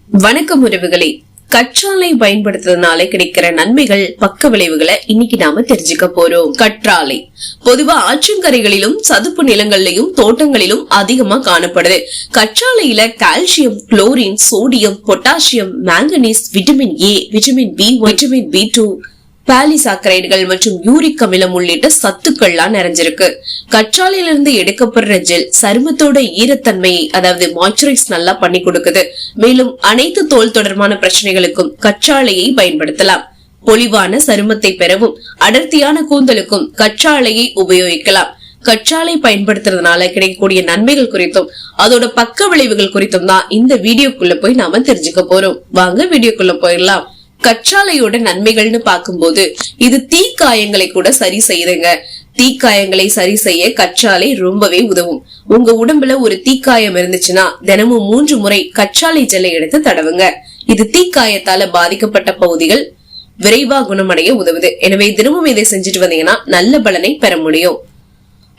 வணக்கம் உறவுகளே. கற்றாழை பயன்படுத்துறதுனால கிடைக்கிற நன்மைகள், பக்க விளைவுகளை இன்னைக்கு நாம தெரிஞ்சுக்க போறோம். கற்றாழை பொதுவா ஆற்றங்கரைகளிலும் சதுப்பு நிலங்களிலும் தோட்டங்களிலும் அதிகமா காணப்படுது. கற்றாழையில calcium, chlorine, sodium, potassium, manganese, vitamin A, vitamin B, vitamin B two, பாலிசாக்கரைடுகள் மற்றும் யூரிக் அமிலம் உள்ளிட்ட சத்துக்கள்லாம் நிறைஞ்சிருக்கு. கற்றாழையிலிருந்து எடுக்கப்படுற ஜெல் சருமத்தோட ஈரத்தன்மையை, அதாவது மாய்ஸ்சரைஸ் நல்லா பண்ணி கொடுக்குது. மேலும் அனைத்து தோல் தொடர்பான பிரச்சனைகளுக்கும் கற்றாழையை பயன்படுத்தலாம். பொலிவான சருமத்தை பெறவும் அடர்த்தியான கூந்தலுக்கும் கற்றாழையை உபயோகிக்கலாம். கற்றாழை பயன்படுத்துறதுனால கிடைக்கக்கூடிய நன்மைகள் குறித்தும் அதோட பக்க விளைவுகள் குறித்தும் தான் இந்த வீடியோக்குள்ள போய் நாம தெரிஞ்சுக்க போறோம். வாங்க வீடியோக்குள்ள போயிடலாம். கற்றாழையோட நன்மைகள்னு பாக்கும்போது இது தீக்காயங்களை கூட சரி செய்யுதுங்க. தீக்காயங்களை சரி செய்ய கற்றாழை ரொம்பவே உதவும். உங்க உடம்புல ஒரு தீக்காயம் இருந்துச்சுன்னா தினமும் 3 முறை கற்றாழை ஜெல்லை எடுத்து தடவுங்க. இது தீக்காயத்தால பாதிக்கப்பட்ட பகுதிகள் விரைவா குணமடைய உதவுது. எனவே தினமும் இதை செஞ்சுட்டு வந்தீங்கன்னா நல்ல பலனை பெற முடியும்.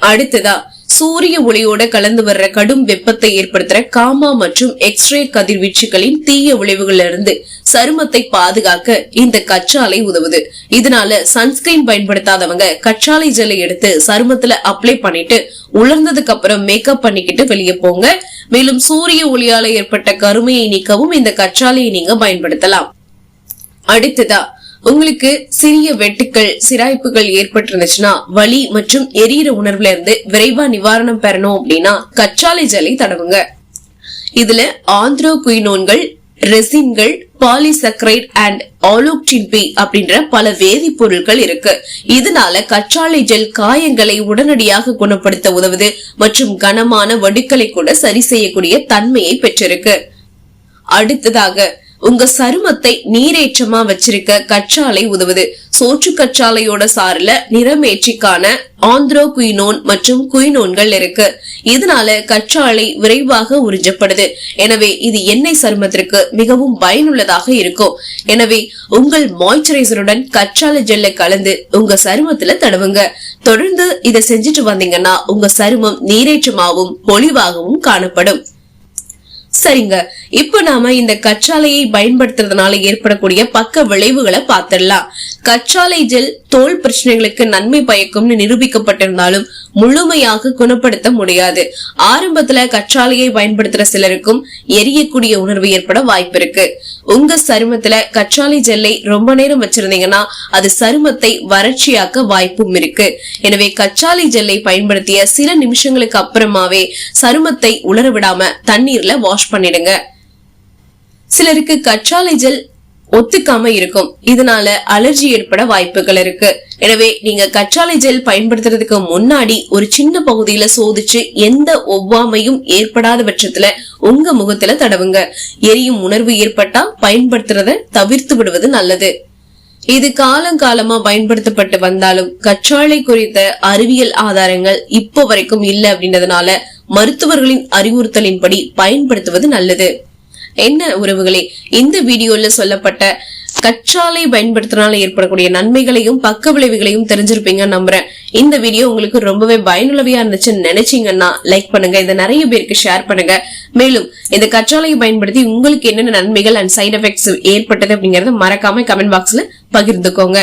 அடுத்ததா, சூரிய ஒளியோட கலந்து வர்ற கடும் வெப்பத்தை ஏற்படுத்துற காமா மற்றும் எக்ஸ்ரே கதிர்வீச்சுகளின் தீய விளைவுகள்ல இருந்து சருமத்தை பாதுகாக்க இந்த கற்றாழை உதவுது. இதனால சன்ஸ்கிரீன் பயன்படுத்தாதவங்க கற்றாழை ஜெல்லை எடுத்து சருமத்துல அப்ளை பண்ணிட்டு உலர்ந்ததுக்கு அப்புறம் மேக்கப் பண்ணிக்கிட்டு வெளியே போங்க. மேலும் சூரிய ஒளியால ஏற்பட்ட கருமையை நீக்கவும் இந்த கற்றாழையை நீங்க பயன்படுத்தலாம். அடுத்ததா, உங்களுக்கு சிறிய வெட்டுக்கள், சிராய்ப்புகள் ஏற்பட்டிருந்துச்சுன்னா வலி மற்றும் எரியிற உணர்வுல இருந்து விரைவா நிவாரணம் பெறணும் அப்படின்னா கற்றாழை ஜெல்லை தடவுங்க. இதுல ஆந்த்ரோகுயினோன்கள், ரெசின்கள், பாலிசக்கரைட் அண்ட் ஆலோக்டின் பி அப்படின்ற பல வேதிப்பொருட்கள் இருக்கு. இதனால கற்றாழை ஜெல் காயங்களை உடனடியாக குணப்படுத்த உதவுது மற்றும் கனமான வடுக்களை கூட சரி செய்யக்கூடிய தன்மையை பெற்றிருக்கு. அடுத்ததாக, உங்க சருமத்தை நீரேற்றமா வச்சிருக்க கற்றாழை உதவுது. சோற்று கற்றாழையோட சாறுல நிறமேற்றிக்கான ஆந்த்ரோகுயினோன் மற்றும் குயினோன்கள் இருக்கு. இதனால கற்றாழை விரைவாக உறிஞ்சப்படுது. எனவே இது எண்ணெய் சருமத்திற்கு மிகவும் பயனுள்ளதாக இருக்கும். எனவே உங்கள் மாய்ஸ்சரைசருடன் கற்றாழை ஜெல்லை கலந்து உங்க சருமத்துல தடவுங்க. தொடர்ந்து இதை செஞ்சுட்டு வந்தீங்கன்னா உங்க சருமம் நீரேற்றமாகவும் பொலிவாகவும் காணப்படும். சரிங்க, இப்ப நாம இந்த கற்றாழையை பயன்படுத்துறதுனால ஏற்படக்கூடிய பக்க விளைவுகளை பார்த்திடலாம். கற்றாழை ஜெல் தோல் பிரச்சனைகளுக்கு நன்மை பயக்கும்னு நிரூபிக்கப்பட்டிருந்தாலும் முழுமையாக குணப்படுத்த முடியாது. ஆரம்பத்துல கற்றாழையை பயன்படுத்துற சிலருக்கும் எரியக்கூடிய உணர்வு ஏற்பட வாய்ப்பு இருக்கு. உங்க சருமத்துல கற்றாழை ஜெல்லை ரொம்ப நேரம் வச்சிருந்தீங்கன்னா அது சருமத்தை வறட்சியாக்க வாய்ப்பும் இருக்கு. எனவே கற்றாழை ஜெல்லை பயன்படுத்திய சில நிமிஷங்களுக்கு அப்புறமாவே சருமத்தை உலர விடாம தண்ணீர்ல வாஷ் பண்ணிடுங்க. சிலருக்கு கற்றாழை ஜெல் ஒத்துக்காம இருக்கும். இதனால அலர்ஜி ஏற்பட வாய்ப்புகள் இருக்கு. எனவே நீங்க கற்றாழை ஜெல் பயன்படுத்துறதுக்கு முன்னாடி ஒரு சின்ன பகுதியில சோதிச்சு எந்த ஒவ்வாமையும் ஏற்படாத பட்சத்துல உங்க முகத்துல தடவுங்க. எரியும் உணர்வு ஏற்பட்டா பயன்படுத்துறத தவிர்த்து விடுவது நல்லது. இது காலங்காலமா பயன்படுத்தப்பட்டு வந்தாலும் கற்றாழை குறித்த அறிவியல் ஆதாரங்கள் இப்போ வரைக்கும் இல்ல அப்படின்றதுனால மருத்துவர்களின் அறிவுறுத்தலின்படி பயன்படுத்துவது நல்லது. என்ன உறவுகளே, இந்த வீடியோல சொல்லப்பட்ட கற்றாழை பயன்படுத்தினால ஏற்படக்கூடிய நன்மைகளையும் பக்க விளைவுகளையும் தெரிஞ்சிருப்பீங்க நம்புறேன். இந்த வீடியோ உங்களுக்கு ரொம்பவே பயனுள்ளவையா இருந்துச்சுன்னு நினைச்சீங்கன்னா லைக் பண்ணுங்க. இதை நிறைய பேருக்கு ஷேர் பண்ணுங்க. மேலும் இந்த கற்றாழையை பயன்படுத்தி உங்களுக்கு என்னென்ன நன்மைகள் அண்ட் சைட் எஃபெக்ட்ஸ் ஏற்பட்டது அப்படிங்கறத மறக்காம கமெண்ட் பாக்ஸ்ல பகிர்ந்துக்கோங்க.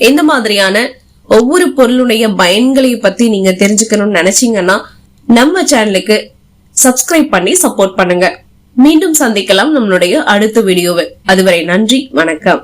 இந்த மாதிரியான ஒவ்வொரு பொருளுடைய பயன்களை பத்தி நீங்க தெரிஞ்சுக்கணும்னு நினைச்சீங்கன்னா நம்ம சேனலுக்கு சப்ஸ்கிரைப் பண்ணி சப்போர்ட் பண்ணுங்க. மீண்டும் சந்திக்கலாம் நம்மளுடைய அடுத்த வீடியோவை. அதுவரை நன்றி, வணக்கம்.